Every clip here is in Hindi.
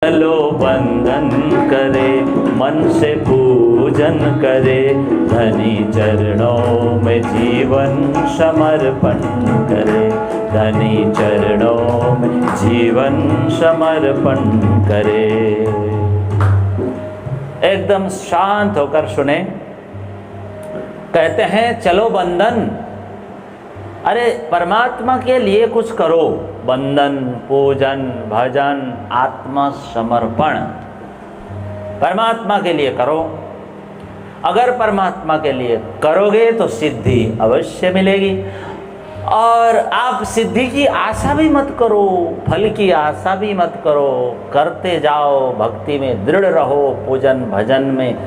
चलो बंदन करे, मन से पूजन करे, धनी चरणों में जीवन समर्पण करे, धनी चरणों में जीवन समर्पण करे। एकदम शांत होकर सुने। कहते हैं चलो बंदन, अरे परमात्मा के लिए कुछ करो, बंदन, पूजन, भजन, आत्मसमर्पण परमात्मा के लिए करो। अगर परमात्मा के लिए करोगे तो सिद्धि अवश्य मिलेगी। और आप सिद्धि की आशा भी मत करो, फल की आशा भी मत करो, करते जाओ, भक्ति में दृढ़ रहो, पूजन भजन में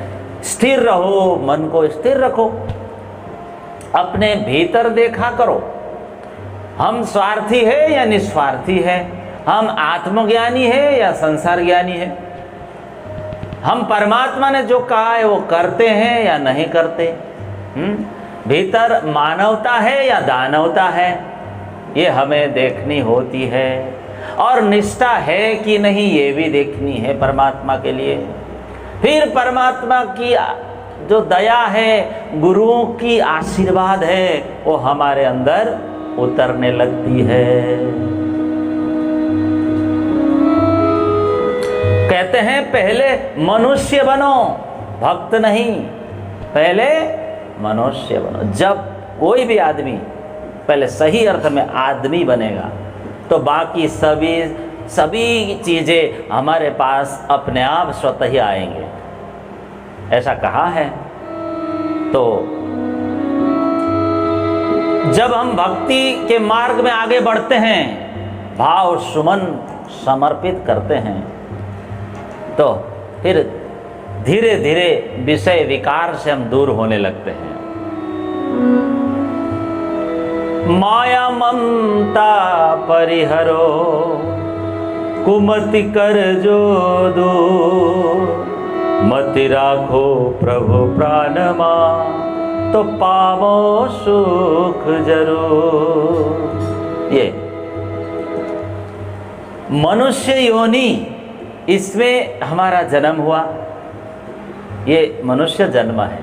स्थिर रहो, मन को स्थिर रखो, अपने भीतर देखा करो, हम स्वार्थी है या निस्वार्थी है, हम आत्मज्ञानी है या संसार ज्ञानी है, हम परमात्मा ने जो कहा है वो करते हैं या नहीं करते, भीतर मानवता है या दानवता है, ये हमें देखनी होती है। और निष्ठा है कि नहीं ये भी देखनी है परमात्मा के लिए। फिर परमात्मा की जो दया है, गुरुओं की आशीर्वाद है, वो हमारे अंदर उतरने लगती है। कहते हैं पहले मनुष्य बनो, भक्त नहीं, पहले मनुष्य बनो। जब कोई भी आदमी पहले सही अर्थ में आदमी बनेगा तो बाकी सभी चीजें हमारे पास अपने आप स्वतः ही आएंगे, ऐसा कहा है। तो जब हम भक्ति के मार्ग में आगे बढ़ते हैं, भाव सुमन समर्पित करते हैं, तो फिर धीरे धीरे विषय विकार से हम दूर होने लगते हैं। माया ममता परिहरो, कुमति कर जो दूर, मति राखो प्रभु प्राणमा, तो पावो सुख जरूर। ये मनुष्य योनि, इसमें हमारा जन्म हुआ, ये मनुष्य जन्म है।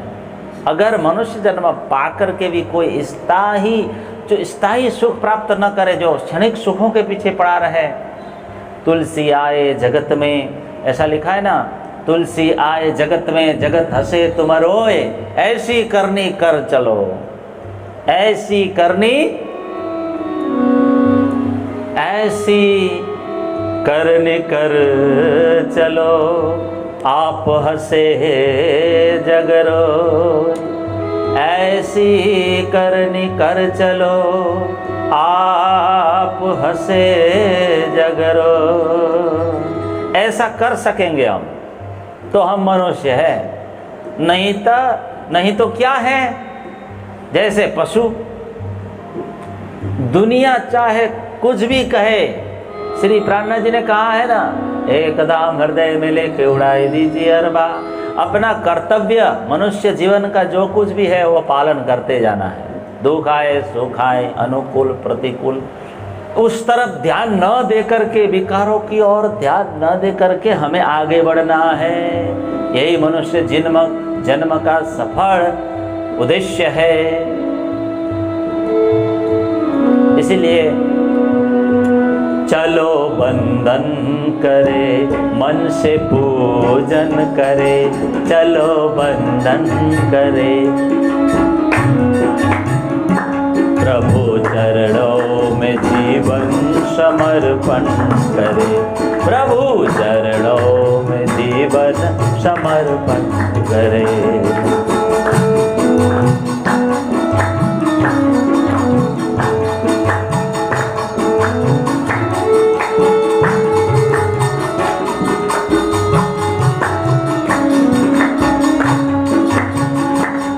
अगर मनुष्य जन्म पाकर के भी कोई स्थायी सुख प्राप्त न करे, जो क्षणिक सुखों के पीछे पड़ा रहे, तुलसी आए जगत में, ऐसा लिखा है ना, तुलसी आए जगत में, जगत हंसे तुम रोए, ऐसी करनी कर चलो, ऐसी करनी ऐसी करनी कर चलो, आप हंसे जगरो, ऐसी करनी कर चलो, आप हंसे जगरो। ऐसा कर सकेंगे हम तो हम मनुष्य है, नहीं तो क्या है, जैसे पशु। दुनिया चाहे कुछ भी कहे, श्री प्राणनाथ जी ने कहा है ना, एकदम हृदय में लेके उड़ाई दीजिए अरबा। अपना कर्तव्य मनुष्य जीवन का जो कुछ भी है वो पालन करते जाना है, दुख आए सुख आए, अनुकूल प्रतिकूल, उस तरफ ध्यान न दे करके, विकारों की ओर ध्यान न दे करके हमें आगे बढ़ना है। यही मनुष्य जन्म का सफल उद्देश्य है। इसीलिए चलो बंदन करे, मन से पूजन करे, चलो बंदन करे, प्रभु चरणों में जीवन समर्पण करे, प्रभु चरणों में जीवन समर्पण करे।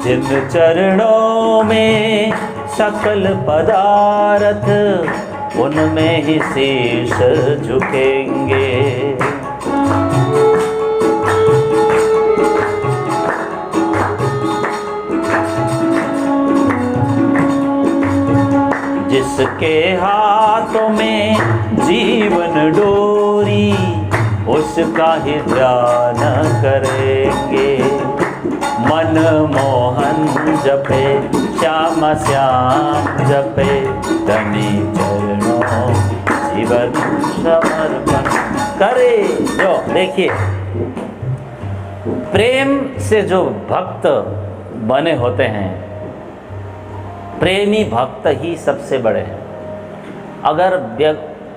जिन चरणों में सकल पदार्थ, उनमें ही शीश झुकेंगे। जिसके हाथों में जीवन डोरी, उसका ही ध्यान करेंगे। मन मोहन जपे श्याम श्याम जपे, धनी चरणों जीवन समर्पण करे। जो देखिए, प्रेम से जो भक्त बने होते हैं, प्रेमी भक्त ही सबसे बड़े हैं। अगर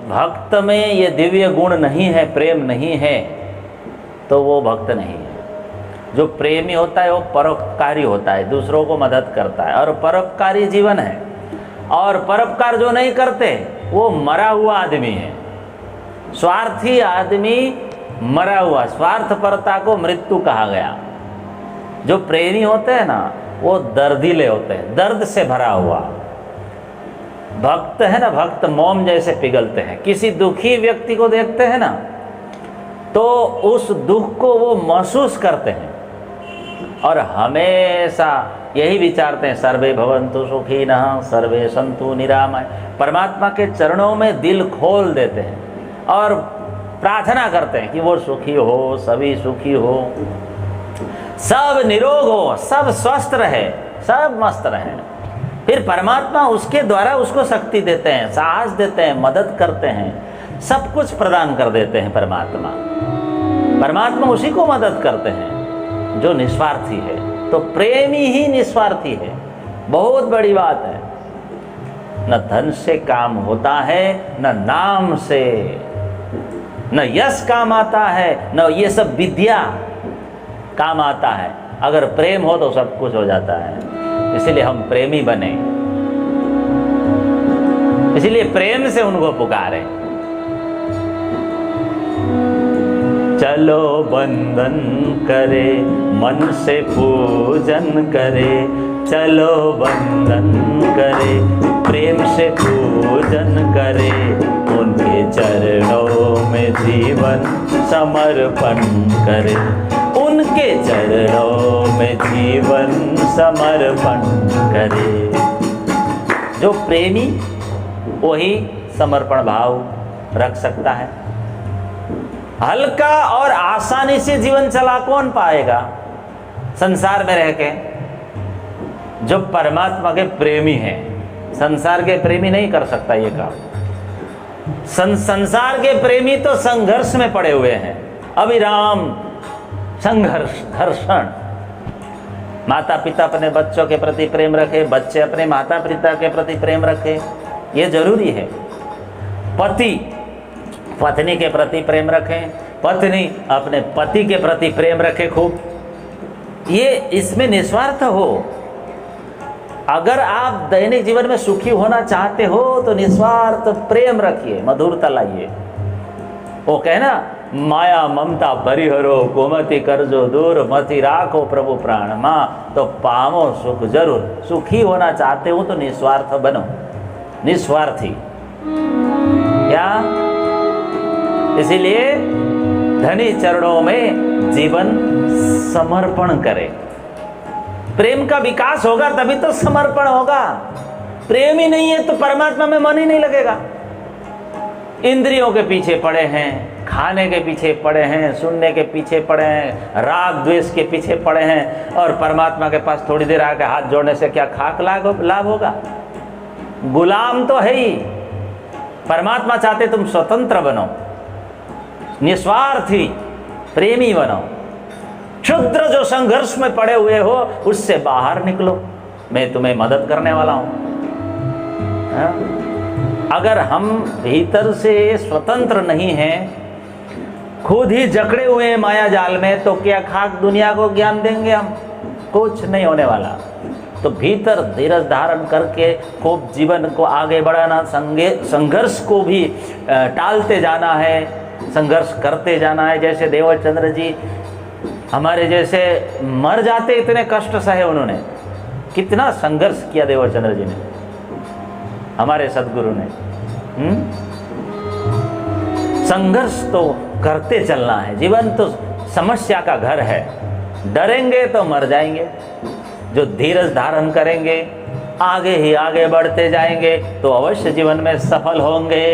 भक्त में ये दिव्य गुण नहीं है, प्रेम नहीं है, तो वो भक्त नहीं है। जो प्रेमी होता है वो परोपकारी होता है, दूसरों को मदद करता है, और परोपकारी जीवन है। और परोपकार जो नहीं करते वो मरा हुआ आदमी है। स्वार्थी आदमी मरा हुआ, स्वार्थपरता को मृत्यु कहा गया। जो प्रेमी होते हैं ना, वो दर्दीले होते हैं, दर्द से भरा हुआ। भक्त है ना, भक्त मोम जैसे पिघलते हैं। किसी दुखी व्यक्ति को देखते हैं ना, तो उस दुख को वो महसूस करते हैं और हमेशा यही विचारते हैं, सर्वे भवन्तु सुखिनः सर्वे सन्तु निरामय। परमात्मा के चरणों में दिल खोल देते हैं और प्रार्थना करते हैं कि वो सुखी हो, सभी सुखी हो, सब निरोग हो, सब स्वस्थ रहे, सब मस्त रहे। फिर परमात्मा उसके द्वारा उसको शक्ति देते हैं, साहस देते हैं, मदद करते हैं, सब कुछ प्रदान कर देते हैं। परमात्मा उसी को मदद करते हैं जो निस्वार्थी है। तो प्रेमी ही निस्वार्थी है, बहुत बड़ी बात है। न धन से काम होता है, न नाम से, न यश काम आता है, न ये सब विद्या काम आता है। अगर प्रेम हो तो सब कुछ हो जाता है। इसलिए हम प्रेमी बने, इसलिए प्रेम से उनको पुकारे। चलो बंदन करे, मन से पूजन करे, चलो बंदन करे, प्रेम से पूजन करे, उनके चरणों में जीवन समर्पण करे, उनके चरणों में जीवन समर्पण करे। जो प्रेमी वही समर्पण भाव रख सकता है। हल्का और आसानी से जीवन चला कौन पाएगा संसार में रह के? जो परमात्मा के प्रेमी हैं। संसार के प्रेमी नहीं कर सकता ये काम। संसार के प्रेमी तो संघर्ष में पड़े हुए हैं, अविराम संघर्ष, घर्षण। माता पिता अपने बच्चों के प्रति प्रेम रखे, बच्चे अपने माता पिता के प्रति प्रेम रखे, ये जरूरी है। पति पत्नी के प्रति प्रेम रखें, पत्नी अपने पति के प्रति प्रेम रखे खूब, ये इसमें निस्वार्थ हो। अगर आप दैनिक जीवन में सुखी होना चाहते हो तो निस्वार्थ प्रेम रखिए, मधुरता लाइए। वो कहना, माया ममता परिहरो, गोमति करजो दूर, मति राखो प्रभु प्राण माँ, तो पावो सुख जरूर। सुखी होना चाहते हो तो निस्वार्थ बनो, निस्वार्थी। क्या? इसीलिए धनी चरणों में जीवन समर्पण करें। प्रेम का विकास होगा तभी तो समर्पण होगा। प्रेम ही नहीं है तो परमात्मा में मन ही नहीं लगेगा। इंद्रियों के पीछे पड़े हैं, खाने के पीछे पड़े हैं, सुनने के पीछे पड़े हैं, राग द्वेष के पीछे पड़े हैं, और परमात्मा के पास थोड़ी देर आके हाथ जोड़ने से क्या खाक लाभ होगा? गुलाम तो है ही। परमात्मा चाहते तुम स्वतंत्र बनो, निस्वार्थी प्रेमी बनो। क्षुद्र जो संघर्ष में पड़े हुए हो उससे बाहर निकलो, मैं तुम्हें मदद करने वाला हूं। अगर हम भीतर से स्वतंत्र नहीं हैं, खुद ही जकड़े हुए हैं माया जाल में, तो क्या खाक दुनिया को ज्ञान देंगे हम? कुछ नहीं होने वाला। तो भीतर धीरज धारण करके खूब जीवन को आगे बढ़ाना, संघर्ष को भी टालते जाना है, संघर्ष करते जाना है। जैसे देवचंद्र जी हमारे जैसे मर जाते, इतने कष्ट सहे उन्होंने। कितना संघर्ष किया देवचंद्र जी ने, हमारे सदगुरु ने। संघर्ष तो करते चलना है। जीवन तो समस्या का घर है, डरेंगे तो मर जाएंगे। जो धीरज धारण करेंगे, आगे ही आगे बढ़ते जाएंगे तो अवश्य जीवन में सफल होंगे।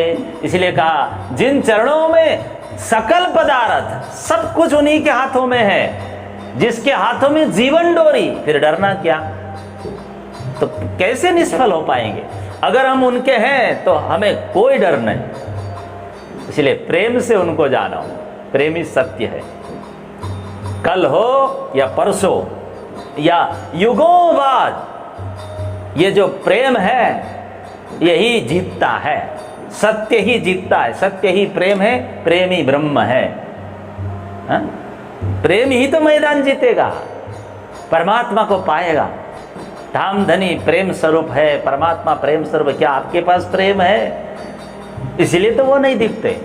इसलिए कहा, जिन चरणों में सकल पदार्थ सब कुछ उन्हीं के हाथों में है, जिसके हाथों में जीवन डोरी, फिर डरना क्या? तो कैसे निष्फल हो पाएंगे? अगर हम उनके हैं तो हमें कोई डर नहीं। इसलिए प्रेम से उनको जानो, प्रेम ही सत्य है। कल हो या परसों या युगों बाद, ये जो प्रेम है यही जीतता है, सत्य ही जीतता है, सत्य ही प्रेम है, प्रेम ही ब्रह्म है। हा? प्रेम ही तो मैदान जीतेगा, परमात्मा को पाएगा। धाम धनी प्रेम स्वरूप है, परमात्मा प्रेम स्वरूप। क्या आपके पास प्रेम है? इसलिए तो वो नहीं दिखते।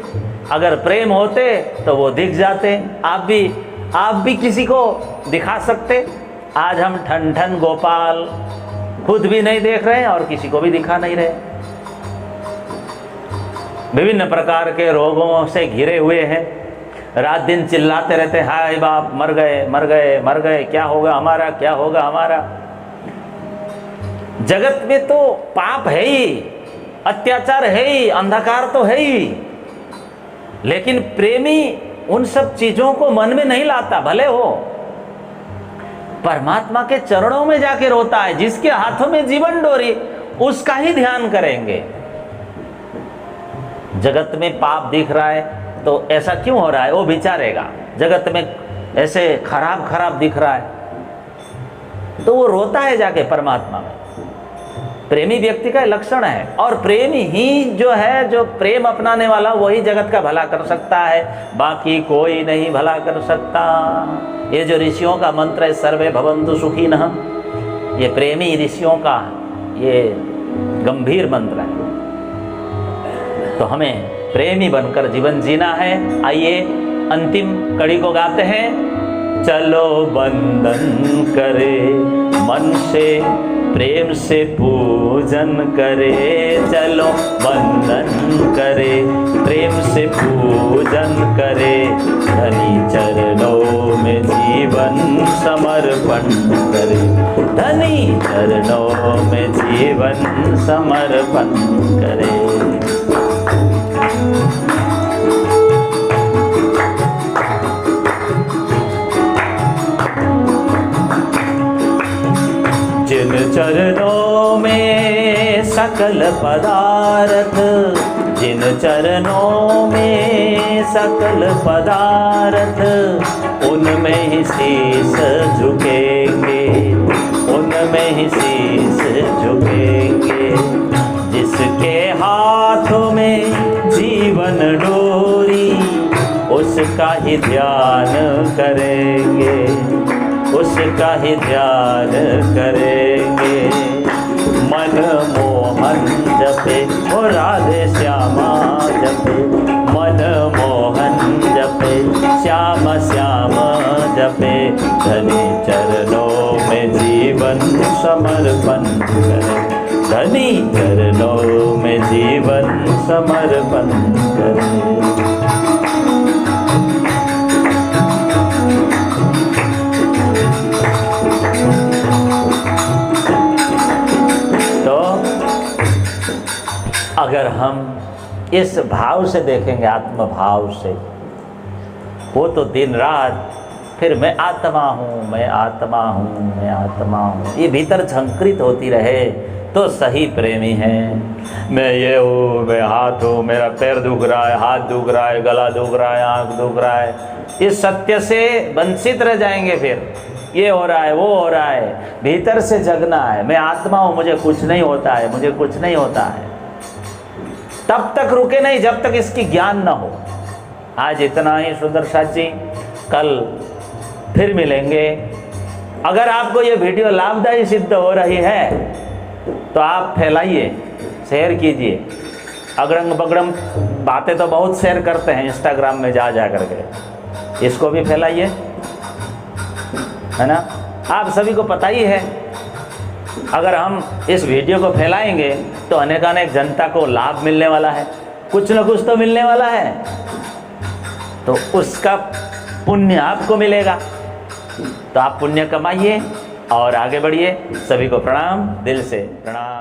अगर प्रेम होते तो वो दिख जाते। आप भी किसी को दिखा सकते। आज हम ठन ठन गोपाल खुद भी नहीं देख रहे और किसी को भी दिखा नहीं रहे। विभिन्न प्रकार के रोगों से घिरे हुए हैं, रात दिन चिल्लाते रहते हैं, हाय बाप मर गए मर गए मर गए, क्या होगा हमारा, क्या होगा हमारा। जगत में तो पाप है ही, अत्याचार है ही, अंधकार तो है ही, लेकिन प्रेमी उन सब चीजों को मन में नहीं लाता। भले हो, परमात्मा के चरणों में जाके रोता है। जिसके हाथों में जीवन डोरी, उसका ही ध्यान करेंगे। जगत में पाप दिख रहा है तो ऐसा क्यों हो रहा है वो विचारेगा। जगत में ऐसे खराब खराब दिख रहा है तो वो रोता है जाके परमात्मा में। प्रेमी व्यक्ति का लक्षण है। और प्रेमी ही जो है, जो प्रेम अपनाने वाला, वही जगत का भला कर सकता है, बाकी कोई नहीं भला कर सकता। ये जो ऋषियों का मंत्र है, सर्वे भवन्तु सुखिनः, ये प्रेमी ऋषियों का ये गंभीर मंत्र है। तो हमें प्रेमी बनकर जीवन जीना है। आइए अंतिम कड़ी को गाते हैं। चलो बंदन करे मन से, प्रेम से पूजन करे। चलो बंदन करे, प्रेम से पूजन करे। धनी चरणों में जीवन समर्पण करे। धनी चरणों में जीवन समर्पण करे। जिन चरणों में सकल पदार्थ, जिन चरणों में सकल पदार्थ, उनमें ही शीश झुकेंगे, उनमें ही शीश झुकेंगे। जिसके हाथों में जीवन डोरी, उसका ही ध्यान करेंगे, उसका ही ध्यान करेंगे। मन मोहन जपे ओ राधे श्यामा जपे, मन मोहन जपे श्याम श्याम जपे। धनी चरणों में जीवन समर्पण करे। धनी चरणों में जीवन समर्पण करे। अगर हम इस भाव से देखेंगे, आत्म भाव से, वो तो दिन रात फिर मैं आत्मा हूँ, मैं आत्मा हूँ, मैं आत्मा हूँ, ये भीतर झंकृत होती रहे तो सही प्रेमी है। मैं ये हूँ, मैं हाथ हूँ, मेरा पैर दुख रहा है, हाथ दुख रहा है, गला दुख रहा है, आँख दुख रहा है, इस सत्य से वंचित रह जाएंगे। फिर ये हो रहा है, वो हो रहा है, भीतर से जगना है। मैं आत्मा हूँ, मुझे कुछ नहीं होता है, मुझे कुछ नहीं होता है। तब तक रुके नहीं जब तक इसकी ज्ञान न हो। आज इतना ही सुदर्शन जी, कल फिर मिलेंगे। अगर आपको ये वीडियो लाभदायी सिद्ध हो रही है तो आप फैलाइए, शेयर कीजिए। अगड़म बगड़म बातें तो बहुत शेयर करते हैं इंस्टाग्राम में जा करके, इसको भी फैलाइए, है ना। आप सभी को पता ही है, अगर हम इस वीडियो को फैलाएंगे तो अनेकानेक जनता को लाभ मिलने वाला है, कुछ न कुछ तो मिलने वाला है, तो उसका पुण्य आपको मिलेगा। तो आप पुण्य कमाइए और आगे बढ़िए। सभी को प्रणाम, दिल से प्रणाम।